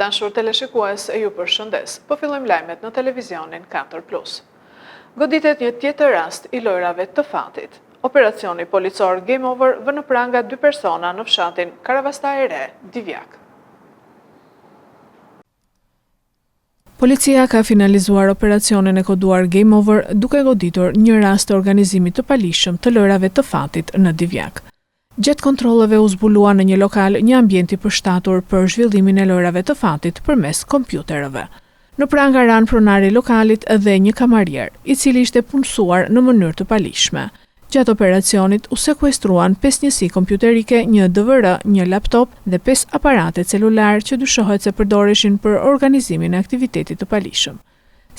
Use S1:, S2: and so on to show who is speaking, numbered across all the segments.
S1: dashur teleshikues, ju përshëndes. Po fillojmë lajmet në televizionin 4+. Goditet një tjetër rast i lojrave të fatit. Operacioni policor Game Over vë në pranga 2 persona në fshatin Karavastaj e Re, Divjak. Policia ka finalizuar operacionin e koduar Game Over duke goditur një rast të organizimit të palishëm të lojrave të fatit në Divjak. Gjatë kontrolleve u zbulua në një lokal një ambjent i përshtatur për zhvillimin e lojrave të fatit përmes kompjuterëve. Në pranga ran pronari i lokalit dhe një kamarier, i cili ishte punësuar në mënyrë të palishme. Gjatë operacionit u sekuestruan 5 njësi kompjuterike, një DVR, një laptop dhe 5 aparate celular që dyshohet se përdoreshin për organizimin e aktivitetit të palishëm.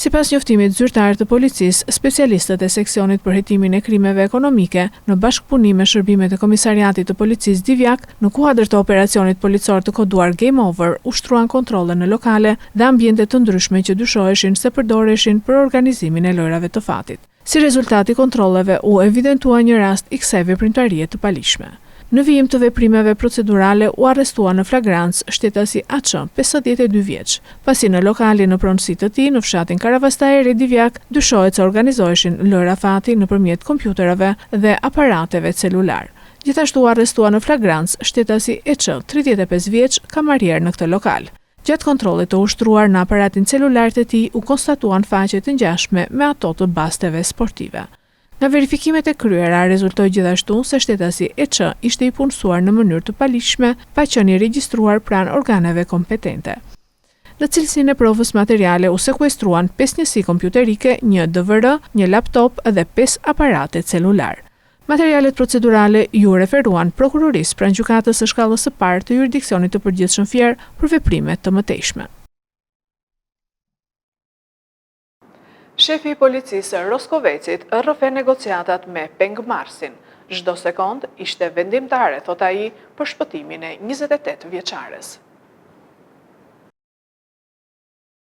S1: Sipas njoftimit zyrtar të policisë, specialistët e seksionit për hetimin e krimeve ekonomike në bashkëpunim me shërbimet e komisariatit të policisë Divjak, në kuadër të operacionit policor të koduar Game Over, ushtruan kontrolle në lokale dhe ambiente të ndryshme që dyshoheshin se përdoreshin për organizimin e lojrave të fatit. Si rezultati kontrolleve u evidentua një rast i kësaj veprimtarie të palishme. Në vijim të veprimeve procedurale u arrestua në flagrancë shtetasi AQ, 52 vjeç, pasi në lokalin në pronësi të tij në fshatin Karavastaj e Re Divjak dyshohet se organizoheshin lojra fati nëpërmjet kompjuterave dhe aparateve celular. Gjithashtu u arrestua në flagrancë shtetasi EQ, 35 vjeç, kamarier në këtë lokal. Gjatë kontrollit të ushtruar në aparatin celular të tij u konstatuan faqe të ngjashme me ato të basteve sportive. Nga verifikimet e kryera rezultoi gjithashtu se shtetasi EQ ishte i punësuar në mënyrë të palishme, pa qenë i regjistruar pranë organeve kompetente. Në cilësinë e provës materiale u sekuestruan 5 njësi kompjuterike, një DVR, një laptop dhe 5 aparate celular. Materialet procedurale ju referuan prokurorisë pranë gjykatës së shkallës së parë të jurisdiksionit të përgjithshëm Fier për veprime të mëtejshme. Shefi i policisë Roskovecit rrëfe negociatat me pengmarrësin. Çdo sekond ishte vendimtare, thot ai, për shpëtimin e 28 vjeçares.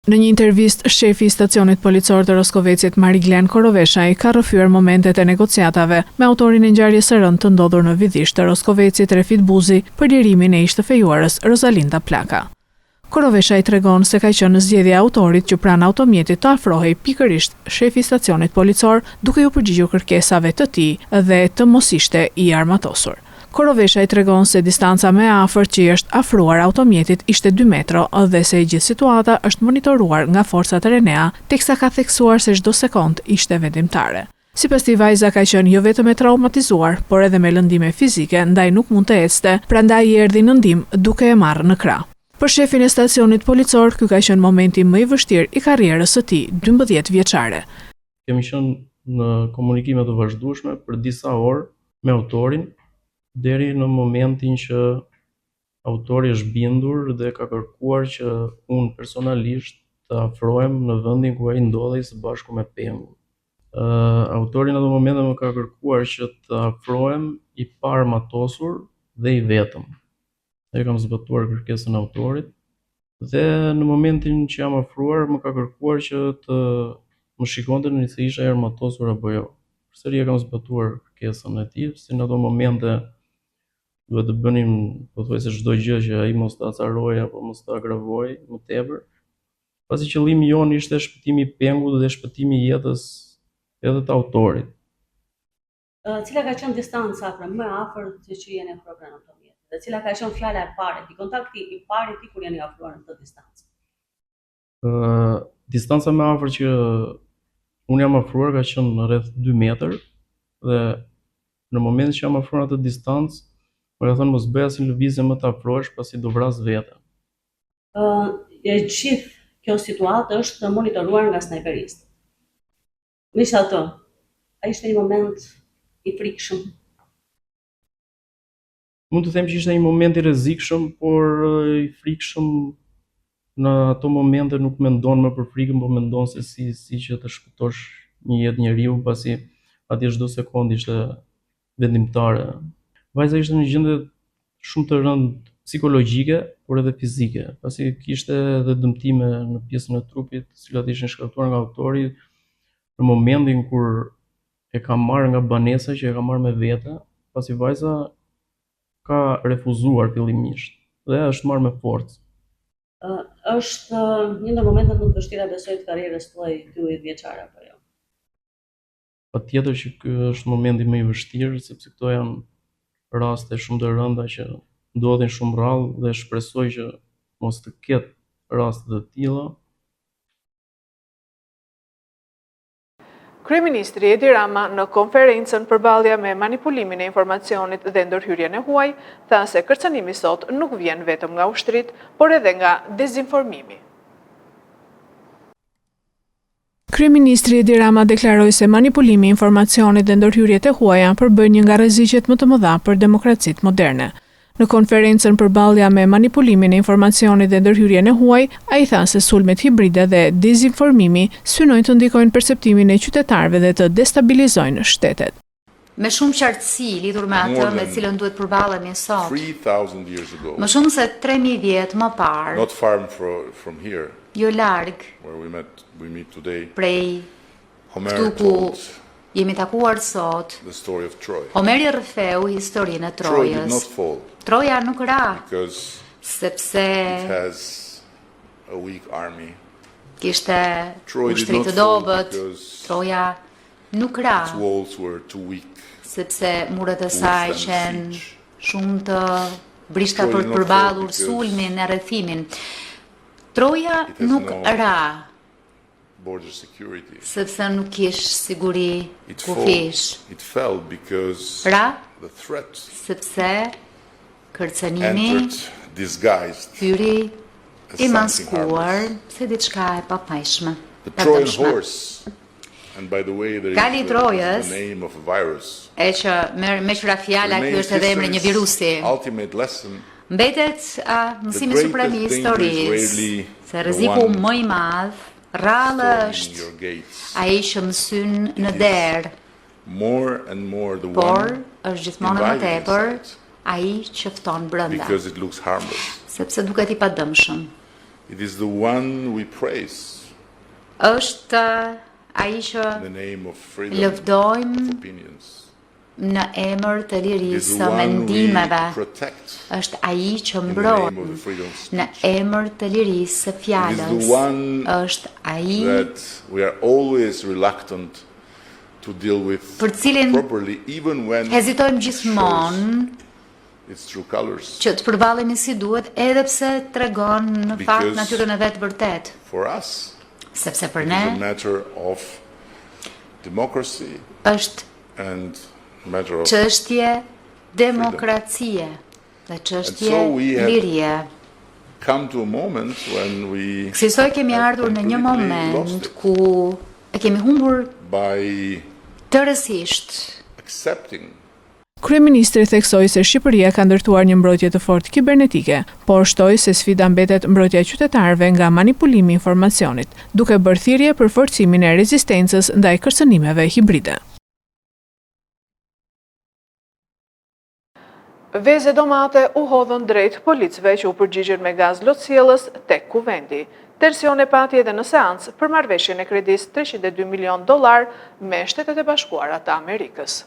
S1: Në një intervistë, shefi i stacionit policor të Roskovecit, Mariglen Koroveshaj, ka rrëfyer momentet e negociatave me autorin e ngjarjes së rëndë të ndodhur në Vidisht të Roskovecit, Refit Buzi, për lirimin e ish të fejuarës Rosalinda Plaka. Koroveshaj tregon se ka qenë në zgjedhje autorit që pranë automjetit të afrohej pikërisht shefi i stacionit policor duke u përgjigjur kërkesave të tij dhe të mos ishte i armatosur. Koroveshaj tregon se distanca më e afërt që i është afruar automjetit ishte 2 metra dhe se e gjithë situata është monitoruar nga forcat e Renea, teksa ka theksuar se çdo sekond ishte vendimtare. Sipas tij, vajza ka qenë jo vetëm e traumatizuar, por edhe me lëndime fizike, ndaj nuk mund të ecte, prandaj i erdhi në ndihmë duke e marrë në krah. Për shefin e stacionit policor, ky ka qenë momenti më i vështirë i karrierës së tij, 12 vjeçare.
S2: Kemi qenë në komunikime të vazhdueshme për disa orë me autorin, deri në momentin që autori është bindur dhe ka kërkuar që unë personalisht të afrohem në vendin ku ai ndodhej së bashku me pengun. Autori në ato momente më ka kërkuar që të afrohem i pa armatosur dhe i vetëm. E kam zbatuar kërkesën e autorit dhe në momentin që jam afruar më ka kërkuar që të më shikonte nëse isha i armatosur apo jo. Përsëri e kam zbatuar kërkesën e tij, si në ato momente duhet të bënim pothuajse çdo gjë që ai mos ta acarojë apo mos ta agravojë më tepër. Pasi qëllimi jon ishte shpëtimi i pengut dhe shpëtimi i jetës edhe të autorit.
S3: Cila ka qenë distanca më e afërt që jeni afruar në automjet? Dhe cila ka qenë fjala e parë, kontakti i parë ti kur jeni afruar në këtë distancë?
S2: Distanca më afër që unë jam afruar ka qenë rreth 2 metër dhe në momentin që jam afruar atë distancë, më ka thënë mos bëj asnjë lëvizje më të afrohesh pasi do vras veten.
S3: Gjithë kjo situatë është monitoruar nga snajperistë. Megjithatë, ai ishte një moment i frikshëm.
S2: Mund të them që ishte një moment i rrezikshëm, por i frikshëm në ato momente nuk mendon më për frikën, por mendon se si që të shpëtosh një jetë njeriu, pasi atje çdo sekond ishte vendimtare. Vajza ishte në gjendje shumë të rëndë psikologjike, por edhe fizike, pasi kishte edhe dëmtime në pjesën e trupit, të cilat ishin shkaktuar nga autori në momentin kur e ka marrë nga banesa që e ka marrë me vete, pasi vajza ka refuzuar fillimisht dhe është marrë me forcë.
S3: Është një ndër momentet më të vështira besoj të karrierës tuaj 12 vjeçare apo jo?
S2: Patjetër që ky është momenti më i vështirë, sepse këto janë raste shumë të rënda që ndodhin shumë rrallë dhe shpresoj që mos të ketë raste të tilla.
S1: Kryeministri Edi Rama në konferencën përballje me manipulimin e informacionit dhe ndërhyrjen e huaj, tha se kërcënimi sot nuk vjen vetëm nga ushtrit, por edhe nga dezinformimi. Kryeministri Edi Rama deklaroi se manipulimi i informacionit dhe ndërhyrjet e huaja janë përbërë një nga rreziqet më të mëdha për demokracitë moderne. Në konferencën përballja me manipulimin e informacionit dhe ndërhyrjen e huaj, ai tha se sulmet hibride dhe dezinformimi synojnë të ndikojnë perceptimin e qytetarëve dhe të destabilizojnë shtetet.
S4: Me shumë qartësi lidhur me atë me cilën duhet përballemi sot. Më shumë se 3000 vjet më parë.
S5: Not far from here.
S4: Jo larg.
S5: Where we meet today.
S4: Prej
S5: Homer
S4: ku jemi takuar sot.
S5: The story of Troy.
S4: Homeri rrëfeu historinë e
S5: Troy did
S4: Trojës.
S5: not fall.
S4: Troja nuk ra.
S5: Because
S4: sepse
S5: it has a weak army.
S4: Kishte
S5: Troy did
S4: ushtri
S5: not
S4: të
S5: fall
S4: dobët.
S5: because
S4: Troja nuk ra.
S5: its walls were too weak.
S4: Sepse muret e saj
S5: withstand
S4: qenë
S5: siege.
S4: shumë të brishta
S5: Troy
S4: për
S5: did
S4: të
S5: not
S4: përballur
S5: fall because
S4: sulmin e rrethimin. Troja
S5: it has
S4: nuk
S5: no
S4: ra,
S5: border security.
S4: sepse nuk kish siguri
S5: It
S4: kufish.
S5: fell because
S4: Ra,
S5: the threat
S4: sepse kërcënimi
S5: entered disguised
S4: hyri
S5: as
S4: i
S5: something
S4: maskuar
S5: harmless.
S4: se diçka e papajshme.
S5: The
S4: e
S5: Trojan
S4: dëmshme.
S5: horse, and by the way, there
S4: Kali i
S5: is
S4: Trojës,
S5: the name of a virus.
S4: E që me qëra fjala ky
S5: Remains
S4: është edhe emri një
S5: history's
S4: virusi.
S5: ultimate lesson.
S4: Mbetet mësimi
S5: The
S4: suprem i
S5: greatest danger is
S4: historisë,
S5: rarely
S4: se
S5: the
S4: rreziku
S5: one
S4: më i madh rrallë
S5: storming
S4: është
S5: your gates.
S4: ai që mësyn në derë,
S5: More and more the
S4: por
S5: one
S4: është gjithmonë më
S5: invited
S4: tepër
S5: inside,
S4: ai që fton brenda,
S5: because it looks harmless.
S4: sepse duket i padëmshëm.
S5: It is the one we praise
S4: Është ai që
S5: in the name of freedom
S4: lëvdojmë
S5: of opinions.
S4: në emër të
S5: It is
S4: lirisë
S5: the
S4: së
S5: one we
S4: mendimeve.
S5: protect
S4: Është ai që
S5: in the name
S4: mbron
S5: of the freedom of
S4: në
S5: speech.
S4: emër të lirisë së fjalës.
S5: It is the one
S4: Është ai
S5: That we are always reluctant to deal with
S4: për cilin
S5: properly, even when
S4: hezitojmë
S5: it
S4: gjithmonë
S5: shows its true colors.
S4: që të përballemi si duhet, edhe pse tregon në fakt
S5: Because
S4: natyrën e vet vërtet,
S5: For us,
S4: sepse për
S5: it
S4: ne
S5: is a matter of democracy
S4: është
S5: and a matter of
S4: çështje demokracie dhe çështje
S5: And so we have
S4: lirie.
S5: come to a moment when we
S4: Kësaj kemi
S5: have
S4: ardhur në një
S5: completely lost
S4: moment
S5: it
S4: ku e kemi humbur
S5: by
S4: tërësisht.
S5: accepting
S1: Kryeministri theksoi se Shqipëria ka ndërtuar një mbrojtje të fortë kibernetike, por shtoi se sfida mbetet mbrojtja e qytetarëve nga manipulimi i informacionit, duke bërë thirrje për forcimin e rezistencës ndaj kërcënimeve hibride. Veze domate u hodhën drejt policëve që u përgjigjen me gaz lotësjellës tek kuvendi. Tensione pati edhe në seancë për marrëveshjen e kredisë $302 milion me Shtetet e Bashkuara të Amerikës.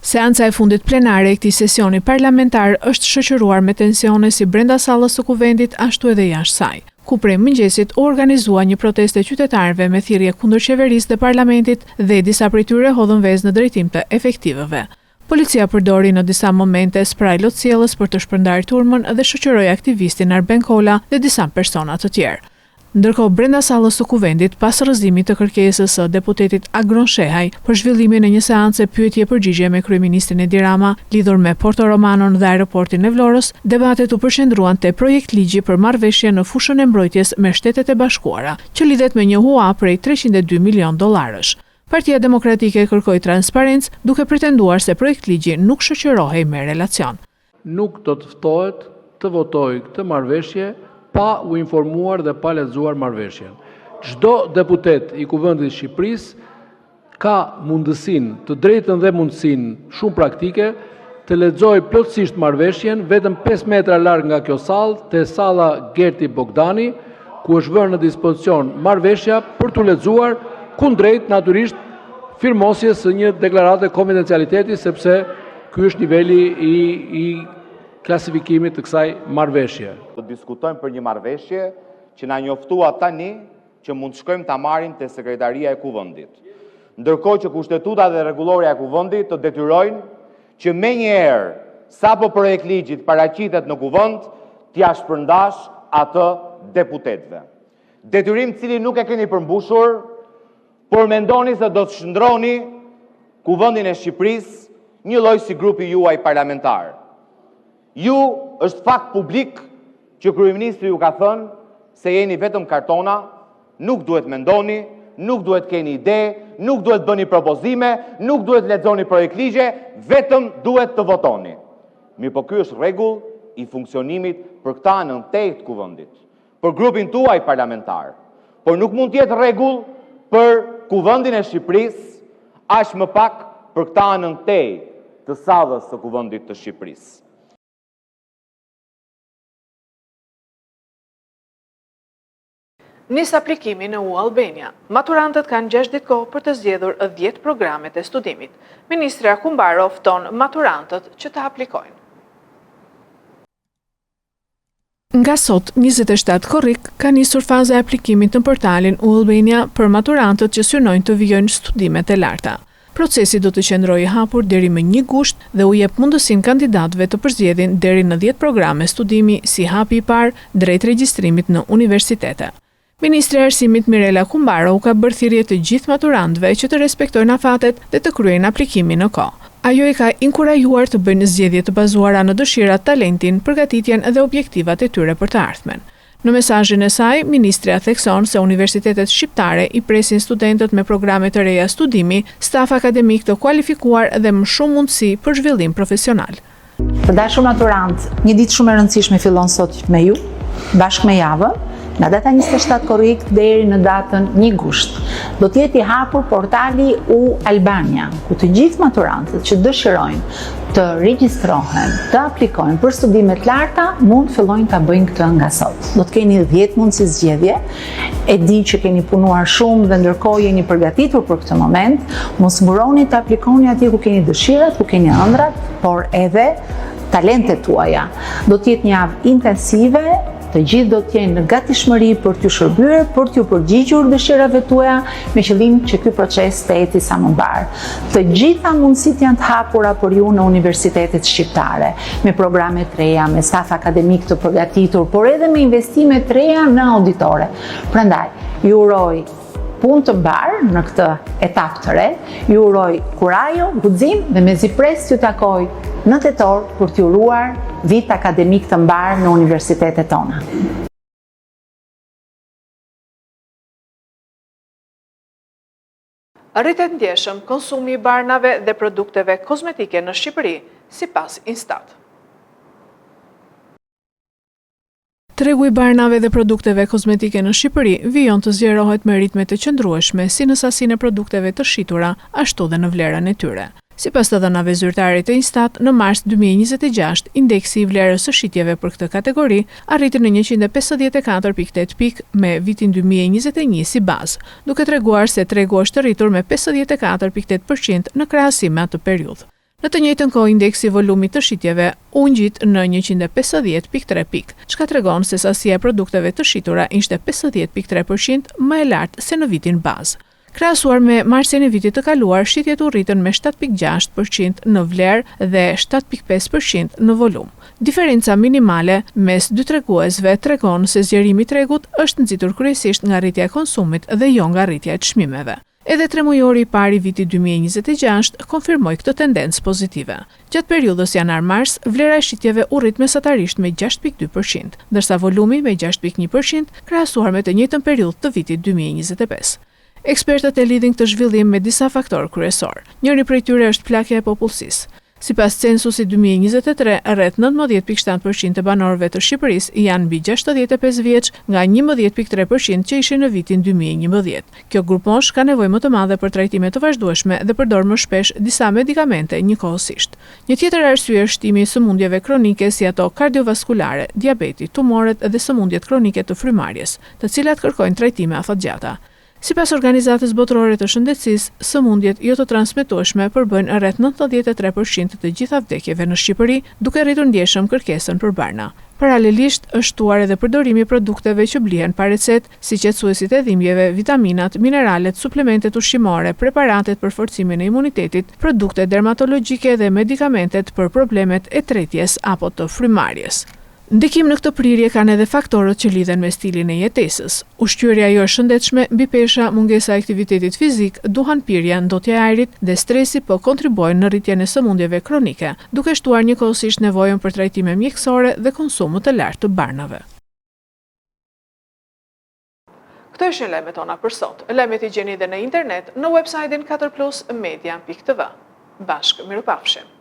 S1: Seanca e fundit plenare e këtij sesioni parlamentar është shoqëruar me tensione si brenda sallës së kuvendit ashtu edhe jashtë saj, ku prej mëngjesit u organizua një protestë e qytetarëve me thirrje kundër qeverisë dhe parlamentit dhe disa prej tyre hodhën vezë në drejtim të efektivëve. Policia përdori në disa momente spraj lotësjellës për të shpërndarë turmën dhe shoqëroi aktivistin Arben Kola dhe disa persona të tjerë. Ndërkohë, brenda sallës së kuvendit, pas rrëzimit të kërkesës së deputetit Agron Shehaj për zhvillimin e një seance pyetje-përgjigje me kryeministrin Edi Rama lidhur me Porto Romanon dhe aeroportin e Vlorës, debatet u përqendruan te projekt ligji për marrëveshje në fushën e mbrojtjes me Shtetet e Bashkuara, që lidhet me një hua prej $302 milion. Partia Demokratike kërkoi transparencë, duke pretenduar se projekt ligji nuk shoqërohej me relacion.
S6: Nuk do të ftohet të votojë këtë marrëveshje pa u informuar dhe pa lexuar marrëveshjen. Çdo deputet i Kuvendit të Shqipërisë ka mundësinë, të drejtën dhe mundësinë shumë praktike të lexojë plotësisht marrëveshjen vetëm 5 metra larg nga kjo sallë, te salla Gerti Bogdani, ku është vënë në dispozicion marrëveshja për t'u lexuar, kundrejt natyrisht firmosjes së një deklarate konfidencialiteti, sepse ky është niveli i klasifikimit të kësaj marrëveshje.
S7: Do diskutojmë për një marrëveshje që na njoftua tani që mund të shkojmë ta marrim te Sekretaria e Kuvendit. Ndërkohë që kushtetuta dhe rregulloria e Kuvendit të detyrojnë që menjëherë sapo projekt ligjit paraqitet në Kuvend, t'ia shpërndash atë deputetëve. Detyrim cili nuk e keni përmbushur, por mendoni se do të shndroni Kuvendin e Shqipërisë një lloj si grupi juaj parlamentar. Ju është fakt publik që kryeministri ju ka thënë se jeni vetëm kartona, nuk duhet mendoni, nuk duhet keni ide, nuk duhet bëni propozime, nuk duhet lexoni projekt ligje, vetëm duhet të votoni. Mirë, po ky është rregull i funksionimit për këtë anën të Kuvendit, për grupin tuaj parlamentar. Por nuk mund të jetë rregull për Kuvendin e Shqipërisë, aq më pak për këtë anën të sadhës së Kuvendit të Shqipërisë.
S1: Nis aplikimi në U-Albania. Maturantët kanë 6 ditë kohë për të zgjedhur 10 programet e studimit. Ministri Akumbaro fton maturantët që të aplikojnë. Nga sot, 27 korrik ka nisur faza e aplikimit në portalin U-Albania për maturantët që synojnë të vijojnë studimet e larta. Procesi do të qëndrojë hapur deri më 1 gusht dhe u jep mundësinë kandidatëve të përzgjedhin deri në 10 programe studimi si hapi i parë drejt regjistrimit në universitete. Ministri e Arsimit Mirela Akumbaro u ka bërë thirrje të gjithë maturantëve që të respektojnë afatet dhe të kryejnë aplikimin në kohë. Ajo i ka inkurajuar të bëjnë zgjedhje të bazuara në dëshirat, talentin, përgatitjen dhe objektivat e tyre për të ardhmen. Në mesazhin e saj, ministria thekson se universitetet shqiptare i presin studentët me programe të reja studimi, staf akademik të kualifikuar dhe më shumë mundësi për zhvillim profesional.
S8: Të dashur maturant, një ditë shumë e rëndësishme fillon sot me ju, bashkë me javën, nga data 27 korrik deri në datën 1 gusht. Do të jetë i hapur portali U-Albania, ku të gjithë maturantët që dëshirojnë të regjistrohen, të aplikojnë për studimet larta, mund fillojnë ta bëjnë këtë nga sot. Do të keni 10 mundësi zgjedhje. E di që keni punuar shumë dhe ndërkohë jeni përgatitur për këtë moment. Mos nguroni të aplikoni atje ku keni dëshirat, ku keni ëndrat, por edhe talentet tuaja. Do të jetë një javë intensive. Të gjithë do të jenë në gatishmëri për t'ju shërbyer, për t'ju përgjigjur dëshirave tuaja, me qëllim që ky proces të ecë sa më mbar. Të gjitha mundësitë janë të hapura për ju në universitetet shqiptare, me programe të reja, me staf akademik të përgatitur, por edhe me investime të reja në auditore. Prandaj, ju uroj punë të mbar në këtë etapë të re, ju uroj kurajo, guxim dhe mezi pres t'ju takoj në tetor për t'ju uruar vit akademik të mbar në universitetet tona.
S1: Rritet ndjeshëm konsumi i barnave dhe produkteve kozmetike në Shqipëri, sipas Instat. Tregu i barnave dhe produkteve kozmetike në Shqipëri vijon të zgjerohet me ritme të qëndrueshme si në sasinë e produkteve të shitura, ashtu dhe në vlerën e tyre. Sipas të dhënave zyrtare të Instat, në mars 2026, indeksi i vlerës së shitjeve për këtë kategori arriti në 154.8 pikë me vitin 2021 si bazë, duke treguar se tregu është rritur me 54.8% në krahasim me atë periudhë. Në të njëjtën kohë, indeksi i volumit të shitjeve u ngjit në 150.3 pikë, çka tregon se sasia e produkteve të shitura ishte 50.3% më e lartë se në vitin bazë. Krahasuar me marsin e vitit të kaluar, shitjet u rritën me 7.6% në vlerë dhe 7.5% në volum. Diferenca minimale mes dy treguesve tregon se zgjerimi i tregut është nxitur kryesisht nga rritja e konsumit dhe jo nga rritja e çmimeve. Edhe tremujori i parë i vitit 2026 konfirmoi këtë tendencë pozitive. Gjatë periudhës janar-mars, vlera e shitjeve u rrit mesatarisht me 6.2%, ndërsa volumi me 6.1% krahasuar me të njëjtën periudhë të vitit 2025. Ekspertët e lidhin këtë zhvillim me disa faktorë kryesor. Njëri prej tyre është plakja e popullsisë. Sipas censusit 2023, rreth 19.7% e banorëve të Shqipërisë janë mbi 65 vjeç, nga 11.3% që ishin në vitin 2011. Kjo grup mosh ka nevojë më të madhe për trajtime të vazhdueshme dhe përdor më shpesh disa medikamente njëkohësisht. Një tjetër arsye është shtimi i sëmundjeve kronike si ato kardiovaskulare, diabeti, tumoret dhe sëmundjet kronike të frymarrjes, të cilat kërkojnë trajtime afatgjata. Sipas Organizatës Botërore të Shëndetësisë, sëmundjet jo të transmetueshme përbëjnë rreth 93% të gjitha vdekjeve në Shqipëri, duke rritur ndjeshëm kërkesën për barna. Paralelisht, është shtuar edhe përdorimi i produkteve që blihen pa recetë, si qetësuesit e dhimbjeve, vitaminat, mineralet, suplementet ushqimore, preparatet për forcimin e imunitetit, produkte dermatologjike dhe medikamentet për problemet e tretjes apo të frymarrjes. Ndikim në këtë prirje kanë edhe faktorët që lidhen me stilin e jetesës. Ushqyerja jo e shëndetshme, mbi pesha, mungesa e aktivitetit fizik, duhanpirja, ndotja e ajrit dhe stresi po kontribuojnë në rritjen e sëmundjeve kronike, duke shtuar njëkohësisht nevojën për trajtime mjekësore dhe konsumut të lartë të barnave. Këto ishin lajmet tona për sot. Lajmet i gjeni edhe në internet në websajtin 4plusmedia.tv. Bashkë, mirupafshim.